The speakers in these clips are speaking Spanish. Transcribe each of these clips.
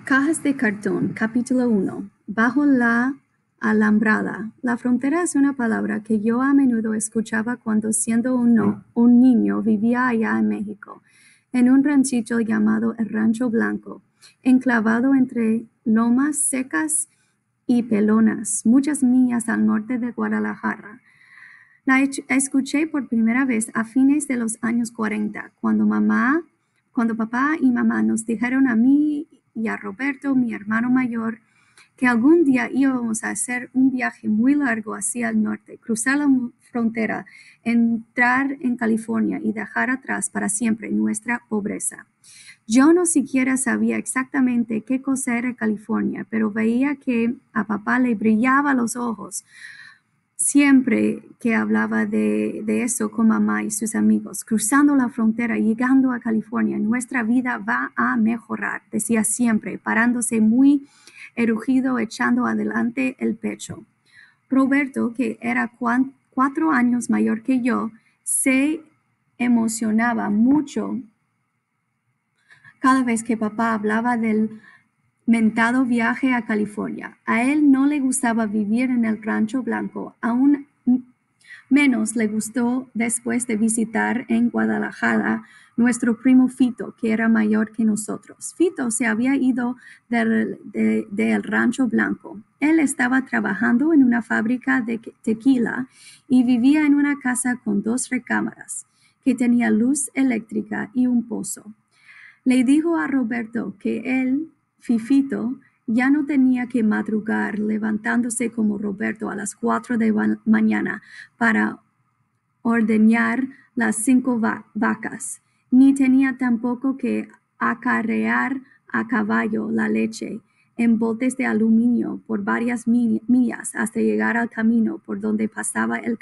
Cajas de cartón, capítulo 1. Bajo la alambrada. La frontera es una palabra que yo a menudo escuchaba cuando siendo un niño vivía allá en México, en un ranchito llamado el Rancho Blanco, enclavado entre lomas secas y pelonas, muchas millas al norte de Guadalajara. La escuché por primera vez a fines de los años 40, cuando papá y mamá nos dijeron a mí y a Roberto, mi hermano mayor, que algún día íbamos a hacer un viaje muy largo hacia el norte, cruzar la frontera, entrar en California y dejar atrás para siempre nuestra pobreza. Yo no siquiera sabía exactamente qué cosa era California, pero veía que a papá le brillaban los ojos siempre que hablaba de eso con mamá y sus amigos. Cruzando la frontera, llegando a California, nuestra vida va a mejorar, decía siempre, parándose muy erguido, echando adelante el pecho. Roberto, que era 4 años mayor que yo, se emocionaba mucho cada vez que papá hablaba del mentado viaje a California. A él no le gustaba vivir en el Rancho Blanco, aún menos le gustó después de visitar en Guadalajara nuestro primo Fito, que era mayor que nosotros. Fito se había ido del Rancho Blanco. Él estaba trabajando en una fábrica de tequila y vivía en una casa con 2 recámaras, que tenía luz eléctrica y un pozo. Le dijo a Roberto que él, Fifito, ya no tenía que madrugar levantándose como Roberto a las 4 de la mañana para ordeñar las 5 vacas, ni tenía tampoco que acarrear a caballo la leche en botes de aluminio por varias millas hasta llegar al camino por donde pasaba el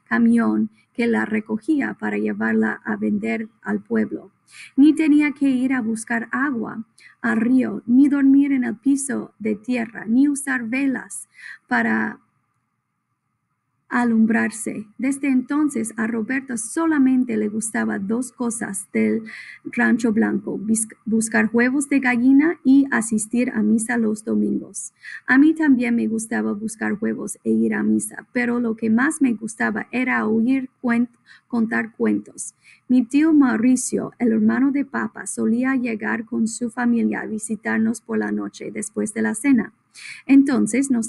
camión que la recogía para llevarla a vender al pueblo. Ni tenía que ir a buscar agua al río, ni dormir en el piso de tierra, ni usar velas para alumbrarse. Desde entonces a Roberto solamente le gustaban 2 cosas del Rancho Blanco: buscar huevos de gallina y asistir a misa los domingos. A mí también me gustaba buscar huevos e ir a misa, pero lo que más me gustaba era oír contar cuentos. Mi tío Mauricio, el hermano de papá, solía llegar con su familia a visitarnos por la noche después de la cena. Entonces nos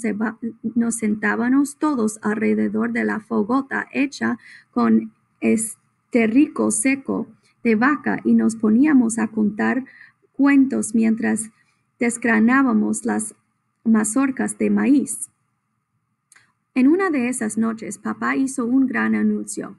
sentábamos todos alrededor de la fogota hecha con esterrico seco de vaca y nos poníamos a contar cuentos mientras desgranábamos las mazorcas de maíz. En una de esas noches, papá hizo un gran anuncio.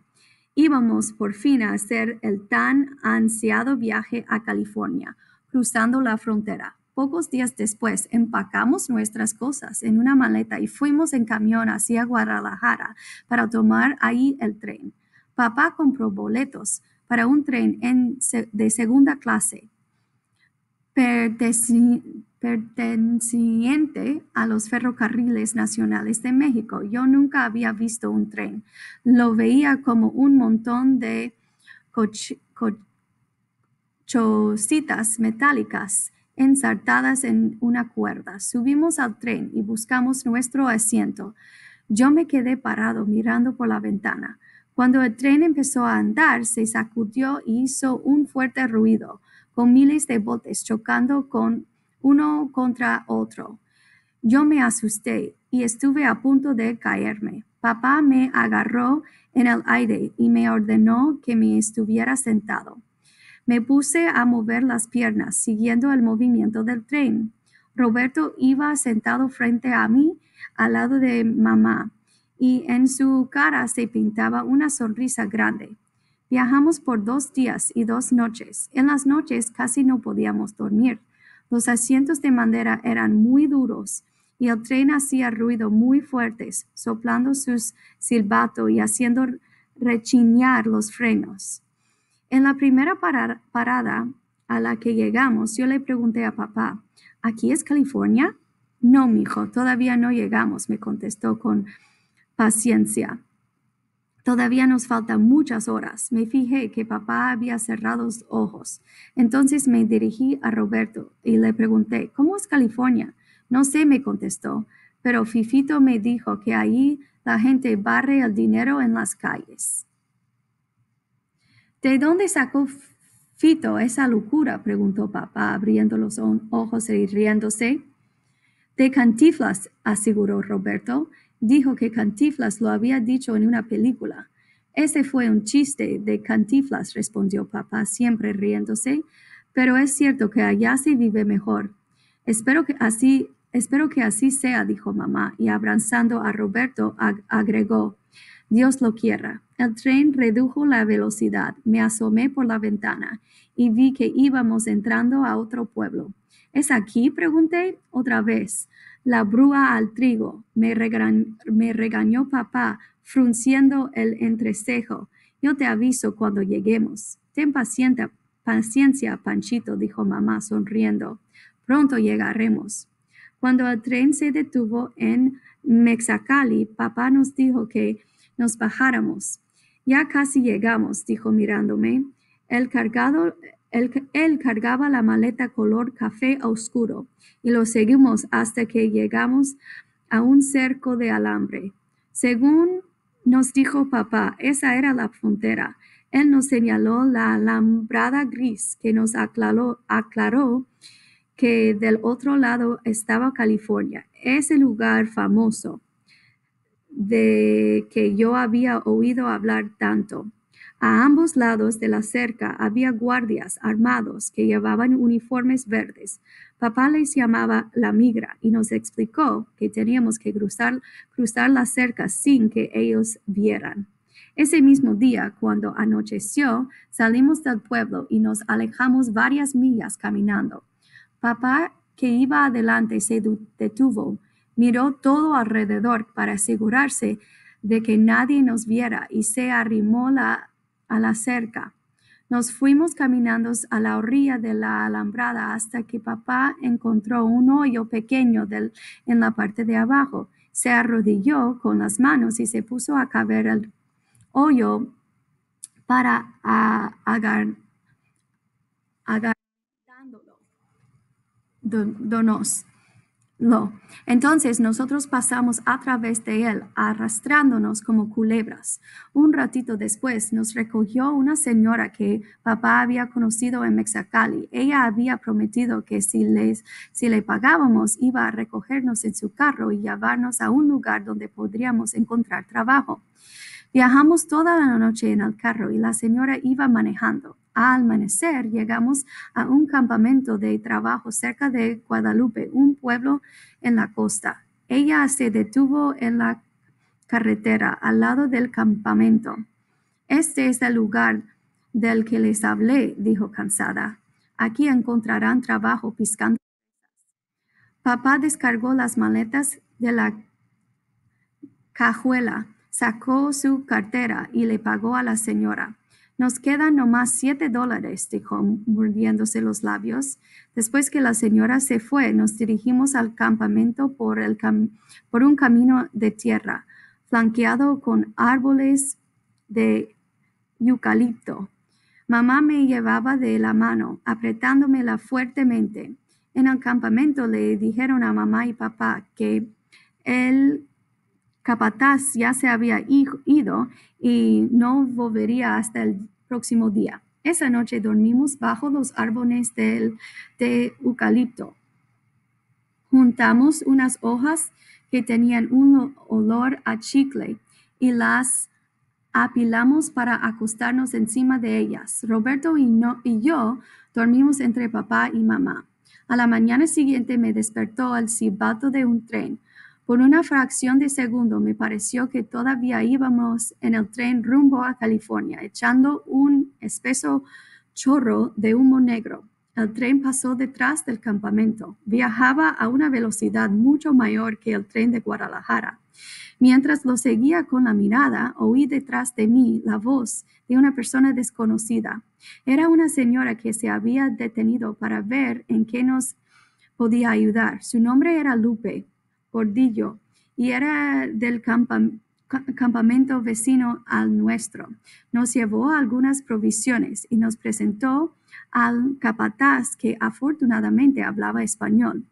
Íbamos por fin a hacer el tan ansiado viaje a California, cruzando la frontera. Pocos días después, empacamos nuestras cosas en una maleta y fuimos en camión hacia Guadalajara para tomar ahí el tren. Papá compró boletos para un tren de segunda clase, perteneciente a los ferrocarriles nacionales de México. Yo nunca había visto un tren. Lo veía como un montón de chocitas metálicas ensartadas en una cuerda. Subimos al tren y buscamos nuestro asiento. Yo me quedé parado mirando por la ventana. Cuando el tren empezó a andar, se sacudió y hizo un fuerte ruido, con miles de botes chocando uno contra otro. Yo me asusté y estuve a punto de caerme. Papá me agarró en el aire y me ordenó que me estuviera sentado. Me puse a mover las piernas, siguiendo el movimiento del tren. Roberto iba sentado frente a mí, al lado de mamá, y en su cara se pintaba una sonrisa grande. Viajamos por 2 días y 2 noches. En las noches casi no podíamos dormir. Los asientos de madera eran muy duros y el tren hacía ruido muy fuertes, soplando sus silbatos y haciendo rechinar los frenos. En la primera parada a la que llegamos, yo le pregunté a papá, ¿aquí es California? No, mijo, todavía no llegamos, me contestó con paciencia. Todavía nos faltan muchas horas. Me fijé que papá había cerrado los ojos. Entonces me dirigí a Roberto y le pregunté, ¿cómo es California? No sé, me contestó, pero Fifito me dijo que ahí la gente barre el dinero en las calles. ¿De dónde sacó Fito esa locura? Preguntó papá, abriendo los ojos y riéndose. De Cantinflas, aseguró Roberto. Dijo que Cantinflas lo había dicho en una película. Ese fue un chiste de Cantinflas, respondió papá, siempre riéndose. Pero es cierto que allá se vive mejor. Espero que así sea, dijo mamá, y abrazando a Roberto agregó, Dios lo quiera. El tren redujo la velocidad. Me asomé por la ventana y vi que íbamos entrando a otro pueblo. ¿Es aquí? Pregunté otra vez. La brúa al trigo, me regañó papá, frunciendo el entrecejo. Yo te aviso cuando lleguemos. Ten paciencia, Panchito, dijo mamá sonriendo. Pronto llegaremos. Cuando el tren se detuvo en Mexicali, papá nos dijo que nos bajáramos. Ya casi llegamos, dijo mirándome. Él cargaba la maleta color café oscuro y lo seguimos hasta que llegamos a un cerco de alambre. Según nos dijo papá, esa era la frontera. Él nos señaló la alambrada gris que nos aclaró que del otro lado estaba California, ese lugar famoso de que yo había oído hablar tanto. A ambos lados de la cerca había guardias armados que llevaban uniformes verdes. Papá les llamaba la migra y nos explicó que teníamos que cruzar la cerca sin que ellos vieran. Ese mismo día, cuando anocheció, salimos del pueblo y nos alejamos varias millas caminando. Papá, que iba adelante, se detuvo. Miró todo alrededor para asegurarse de que nadie nos viera y se arrimó a la cerca. Nos fuimos caminando a la orilla de la alambrada hasta que papá encontró un hoyo pequeño en la parte de abajo. Se arrodilló con las manos y se puso a cavar el hoyo para agarrándonos. Entonces nosotros pasamos a través de él, arrastrándonos como culebras. Un ratito después nos recogió una señora que papá había conocido en Mexicali. Ella había prometido que si le pagábamos, iba a recogernos en su carro y llevarnos a un lugar donde podríamos encontrar trabajo. Viajamos toda la noche en el carro y la señora iba manejando. Al amanecer llegamos a un campamento de trabajo cerca de Guadalupe, un pueblo en la costa. Ella se detuvo en la carretera al lado del campamento. Este es el lugar del que les hablé, dijo cansada. Aquí encontrarán trabajo piscando. Papá descargó las maletas de la cajuela, sacó su cartera y le pagó a la señora. Nos quedan nomás $7, dijo, mordiéndose los labios. Después que la señora se fue, nos dirigimos al campamento por un camino de tierra, flanqueado con árboles de eucalipto. Mamá me llevaba de la mano, apretándomela fuertemente. En el campamento le dijeron a mamá y papá que el capataz ya se había ido y no volvería hasta el próximo día. Esa noche dormimos bajo los árboles de eucalipto. Juntamos unas hojas que tenían un olor a chicle y las apilamos para acostarnos encima de ellas. Roberto y yo dormimos entre papá y mamá. A la mañana siguiente me despertó el silbato de un tren. Por una fracción de segundo me pareció que todavía íbamos en el tren rumbo a California, echando un espeso chorro de humo negro. El tren pasó detrás del campamento. Viajaba a una velocidad mucho mayor que el tren de Guadalajara. Mientras lo seguía con la mirada, oí detrás de mí la voz de una persona desconocida. Era una señora que se había detenido para ver en qué nos podía ayudar. Su nombre era Lupe Gordillo y era del campamento vecino al nuestro. Nos llevó algunas provisiones y nos presentó al capataz, que afortunadamente hablaba español.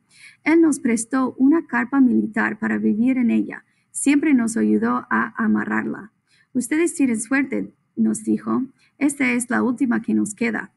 Él nos prestó una carpa militar para vivir en ella. Siempre nos ayudó a amarrarla. Ustedes tienen suerte, nos dijo. Esta es la última que nos queda.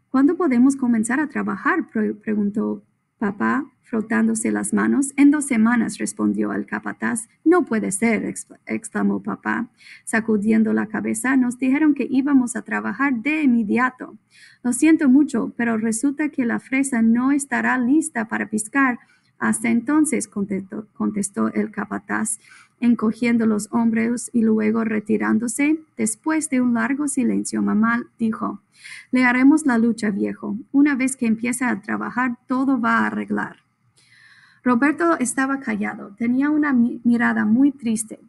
¿Cuándo podemos comenzar a trabajar?, preguntó papá, frotándose las manos. En 2 semanas, respondió el capataz. No puede ser, exclamó papá, sacudiendo la cabeza. Nos dijeron que íbamos a trabajar de inmediato. Lo siento mucho, pero resulta que la fresa no estará lista para pescar hasta entonces, contestó el capataz, encogiendo los hombros y luego retirándose. Después de un largo silencio, mamá dijo: le haremos la lucha, viejo. Una vez que empiece a trabajar, todo va a arreglar. Roberto estaba callado. Tenía una mirada muy triste.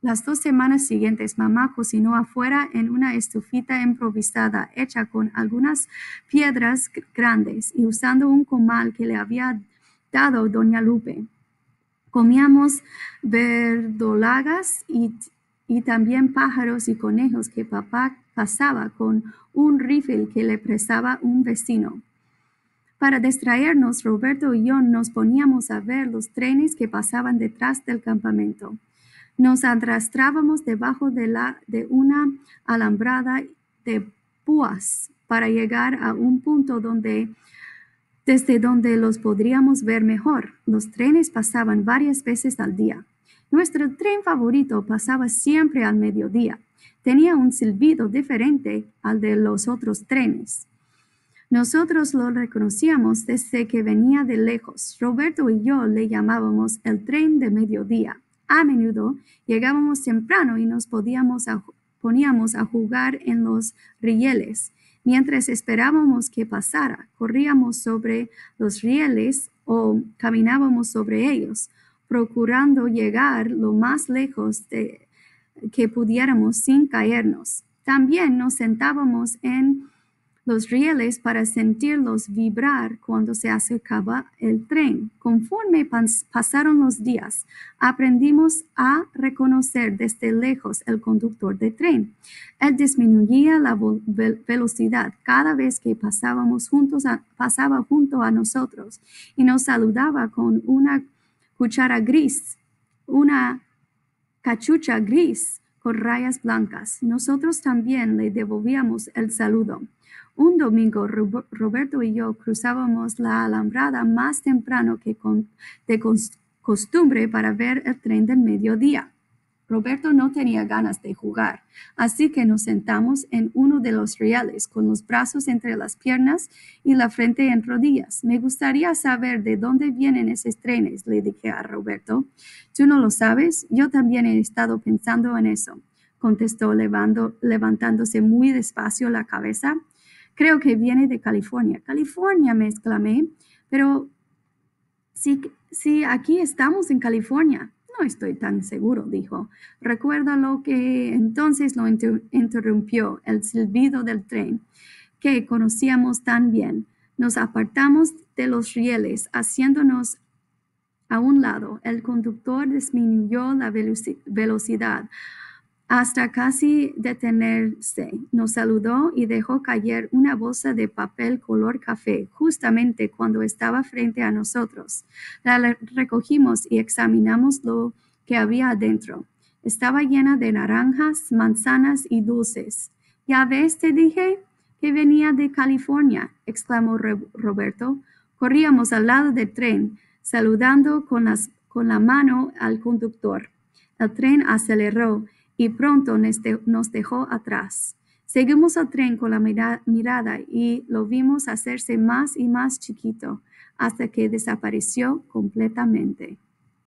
Las 2 semanas siguientes, mamá cocinó afuera en una estufita improvisada hecha con algunas piedras grandes y usando un comal que le había dado doña Lupe. Comíamos verdolagas y también pájaros y conejos que papá cazaba con un rifle que le prestaba un vecino. Para distraernos, Roberto y yo nos poníamos a ver los trenes que pasaban detrás del campamento. Nos arrastrábamos debajo de una alambrada de púas para llegar a un punto desde donde los podríamos ver mejor. Los trenes pasaban varias veces al día. Nuestro tren favorito pasaba siempre al mediodía. Tenía un silbido diferente al de los otros trenes. Nosotros lo reconocíamos desde que venía de lejos. Roberto y yo le llamábamos el tren de mediodía. A menudo llegábamos temprano y nos poníamos a jugar en los rieles. Mientras esperábamos que pasara, corríamos sobre los rieles o caminábamos sobre ellos, procurando llegar lo más lejos que pudiéramos sin caernos. También nos sentábamos en los rieles para sentirlos vibrar cuando se acercaba el tren. Conforme pasaron los días, aprendimos a reconocer desde lejos el conductor del tren. Él disminuía la velocidad cada vez que pasaba junto a nosotros y nos saludaba con una cachucha gris con rayas blancas. Nosotros también le devolvíamos el saludo. Un domingo, Roberto y yo cruzábamos la alambrada más temprano que de costumbre para ver el tren del mediodía. Roberto no tenía ganas de jugar, así que nos sentamos en uno de los rieles con los brazos entre las piernas y la frente en rodillas. Me gustaría saber de dónde vienen esos trenes, le dije a Roberto. ¿Tú no lo sabes? Yo también he estado pensando en eso, contestó levantándose muy despacio la cabeza. Creo que viene de California. California, me exclamé. Pero sí, aquí estamos en California. No estoy tan seguro, dijo. Recuerda lo que entonces lo interrumpió el silbido del tren, que conocíamos tan bien. Nos apartamos de los rieles, haciéndonos a un lado. El conductor disminuyó la velocidad hasta casi detenerse. Nos saludó y dejó caer una bolsa de papel color café, justamente cuando estaba frente a nosotros. La recogimos y examinamos lo que había adentro. Estaba llena de naranjas, manzanas y dulces. ¿Ya ves, te dije que venía de California?, exclamó Roberto. Corríamos al lado del tren, saludando con la mano al conductor. El tren aceleró y pronto nos dejó atrás. Seguimos al tren con la mirada y lo vimos hacerse más y más chiquito hasta que desapareció completamente.